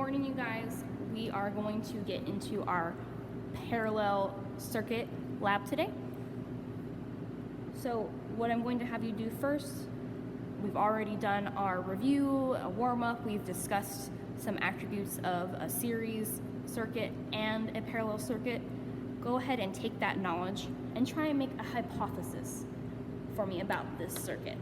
morning, you guys. We are going to get into our parallel circuit lab today. So what I'm going to have you do first, we've already done our review, a warm-up. We've discussed some attributes of a series circuit and a parallel circuit. Go ahead and take that knowledge and try and make a hypothesis for me about this circuit.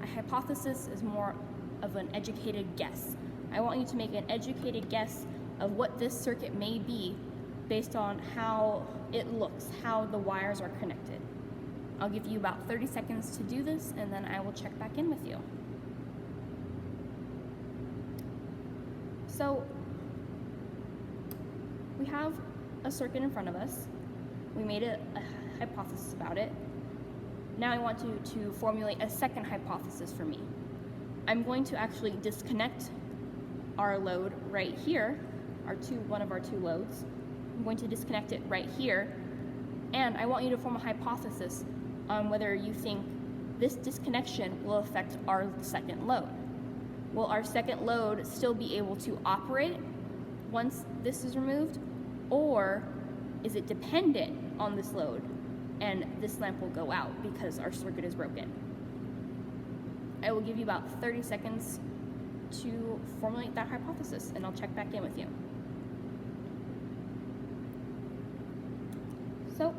A hypothesis is more of an educated guess. I want you to make an educated guess of what this circuit may be based on how it looks, how the wires are connected. I'll give you about 30 seconds to do this, and then I will check back in with you. So we have a circuit in front of us. We made a hypothesis about it. Now I want you to formulate a second hypothesis for me. I'm going to actually disconnect our load right here, one of our two loads. I'm going to disconnect it right here, and I want you to form a hypothesis on whether you think this disconnection will affect our second load. Will our second load still be able to operate once this is removed, or is it dependent on this load and this lamp will go out because our circuit is broken? I will give you about 30 seconds to formulate that hypothesis, and I'll check back in with you. So,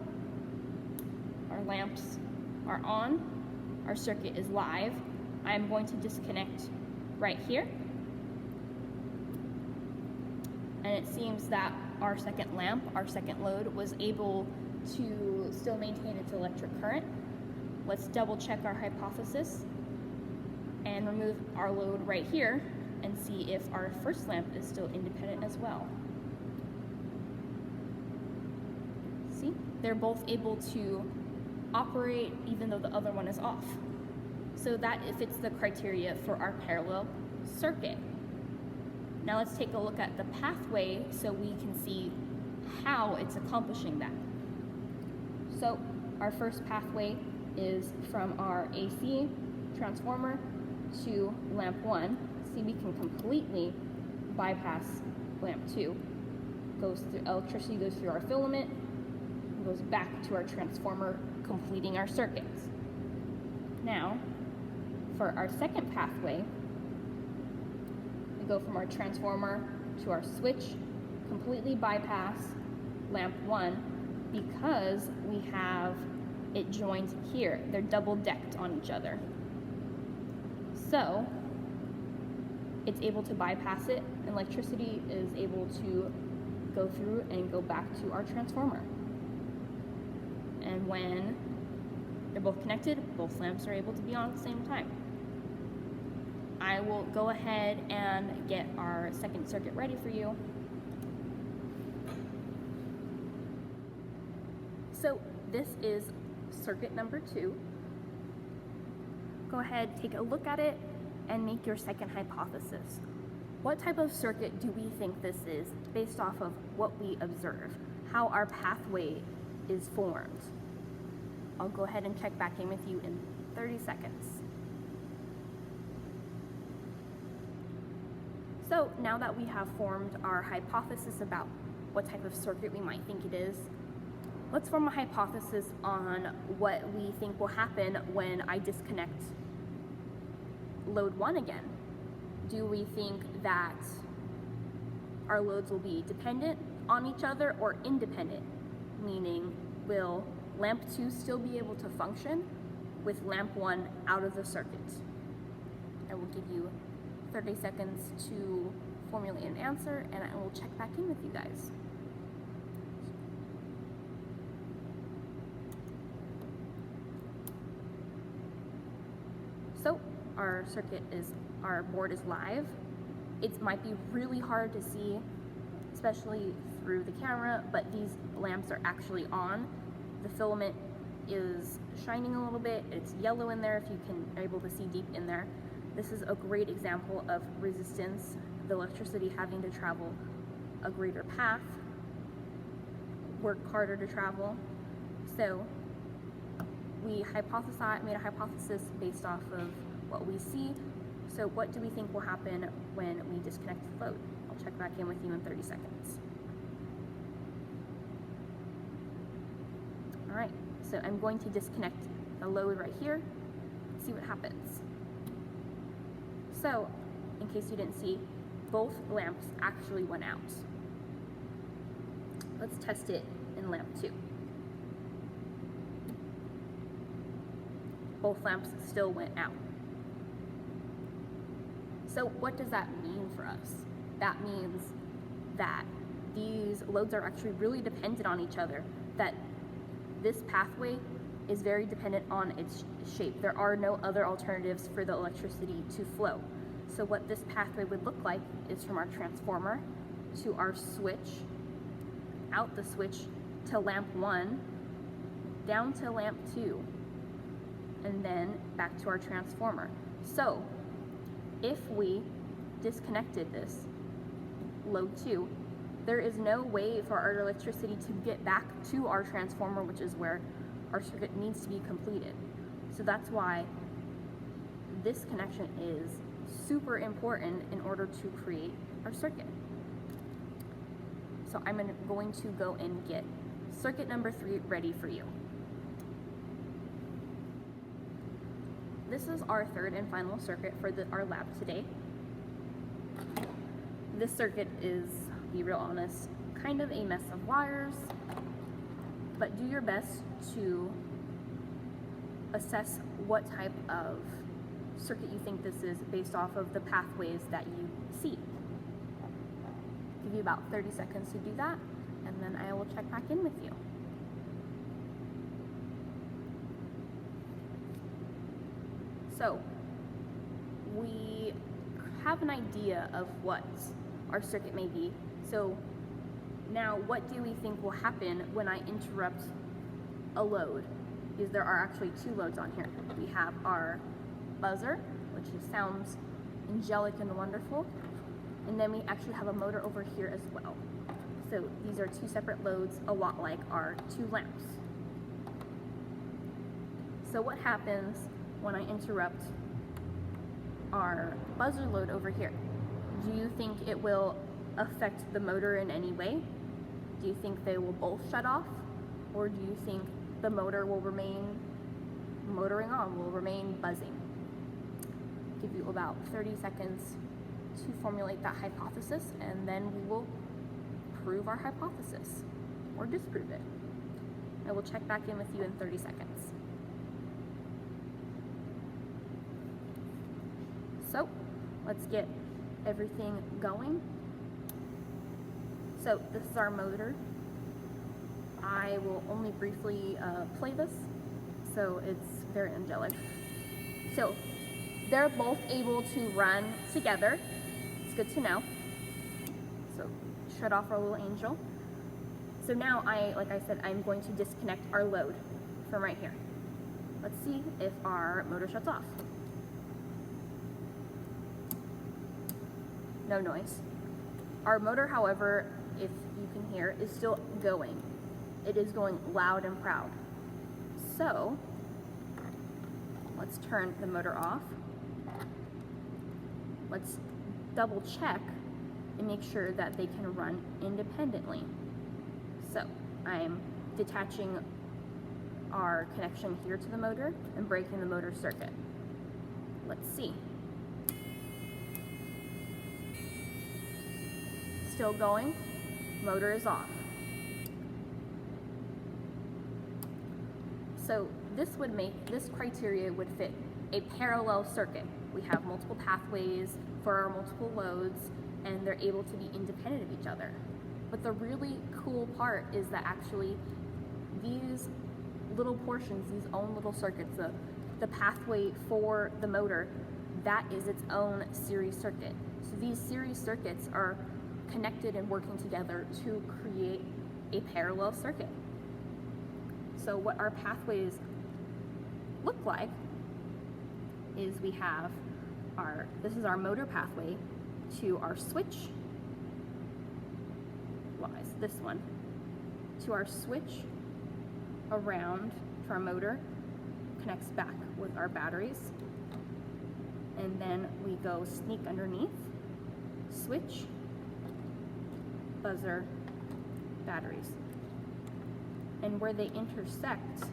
our lamps are on, our circuit is live. I'm going to disconnect right here. And it seems that our second lamp, our second load, was able to still maintain its electric current. Let's double check our hypothesis and remove our load right here and see if our first lamp is still independent as well. See, they're both able to operate even though the other one is off. So that fits the criteria for our parallel circuit. Now let's take a look at the pathway so we can see how it's accomplishing that. So our first pathway is from our AC transformer to lamp 1. See, we can completely bypass lamp 2. Electricity goes through our filament, goes back to our transformer, completing our circuits. Now, for our second pathway, we go from our transformer to our switch, completely bypass lamp 1 because we have it joined here. They're double decked on each other. So it's able to bypass it, and electricity is able to go through and go back to our transformer. And when they're both connected, both lamps are able to be on at the same time. I will go ahead and get our second circuit ready for you. So this is circuit number 2. Go ahead, take a look at it, and make your second hypothesis. What type of circuit do we think this is based off of what we observe, how our pathway is formed? I'll go ahead and check back in with you in 30 seconds. So now that we have formed our hypothesis about what type of circuit we might think it is, let's form a hypothesis on what we think will happen when I disconnect load 1 again. Do we think that our loads will be dependent on each other or independent? Meaning, will lamp 2 still be able to function with lamp 1 out of the circuit? I will give you 30 seconds to formulate an answer, and I will check back in with you guys. So our board is live. It might be really hard to see, especially through the camera, but these lamps are actually on. The filament is shining a little bit. It's yellow in there if you are able to see deep in there. This is a great example of resistance, the electricity having to travel a greater path, work harder to travel. So we made a hypothesis based off of what we see So what do we think will happen when we disconnect the load? I'll check back in with you in 30 seconds. All right, so I'm going to disconnect the load right here, see what happens. So, in case you didn't see, both lamps actually went out. Let's test it in lamp 2. Both lamps still went out. So what does that mean for us? That means that these loads are actually really dependent on each other, that this pathway is very dependent on its shape. There are no other alternatives for the electricity to flow. So what this pathway would look like is from our transformer to our switch, out the switch to lamp 1, down to lamp 2, and then back to our transformer. So if we disconnected this load 2, there is no way for our electricity to get back to our transformer, which is where our circuit needs to be completed. So that's why this connection is super important in order to create our circuit. So I'm going to go and get circuit number 3 ready for you. This is our third and final circuit for our lab today. This circuit is, to be real honest, kind of a mess of wires, but do your best to assess what type of circuit you think this is based off of the pathways that you see. Give you about 30 seconds to do that, and then I will check back in with you. So we have an idea of what our circuit may be. So now what do we think will happen when I interrupt a load? Because there are actually 2 loads on here. We have our buzzer, which sounds angelic and wonderful, and then we actually have a motor over here as well. So these are 2 separate loads, a lot like our 2 lamps. So what happens when I interrupt our buzzer load over here? Do you think it will affect the motor in any way? Do you think they will both shut off? Or do you think the motor will remain motoring on, will remain buzzing? Give you about 30 seconds to formulate that hypothesis, and then we will prove our hypothesis or disprove it. I will check back in with you in 30 seconds. So let's get everything going. So this is our motor. I will only briefly play this, so it's very angelic. So they're both able to run together. It's good to know. So shut off our little angel. So now like I said, I'm going to disconnect our load from right here. Let's see if our motor shuts off. No noise. Our motor, however, if you can hear, is still going. It is going loud and proud. So let's turn the motor off. Let's double check and make sure that they can run independently. So I'm detaching our connection here to the motor and breaking the motor circuit. Let's see. Still going, motor is off. So this criteria would fit a parallel circuit. We have multiple pathways for our multiple loads, and they're able to be independent of each other. But the really cool part is that actually these little portions, these own little circuits, the pathway for the motor, that is its own series circuit. So these series circuits are connected and working together to create a parallel circuit. So what our pathways look like is we have this is our motor pathway to our switch, this one, to our switch, around to our motor, connects back with our batteries, and then we go sneak underneath, switch, buzzer, batteries. And where they intersect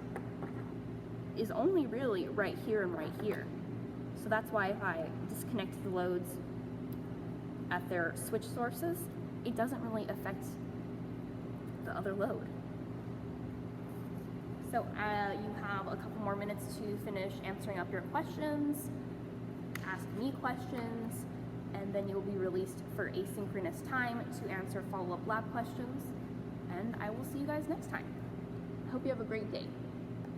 is only really right here and right here. So that's why if I disconnect the loads at their switch sources, it doesn't really affect the other load. So you have a couple more minutes to finish answering up your questions, ask me questions, and then you'll be released for asynchronous time to answer follow-up lab questions. And I will see you guys next time. I hope you have a great day.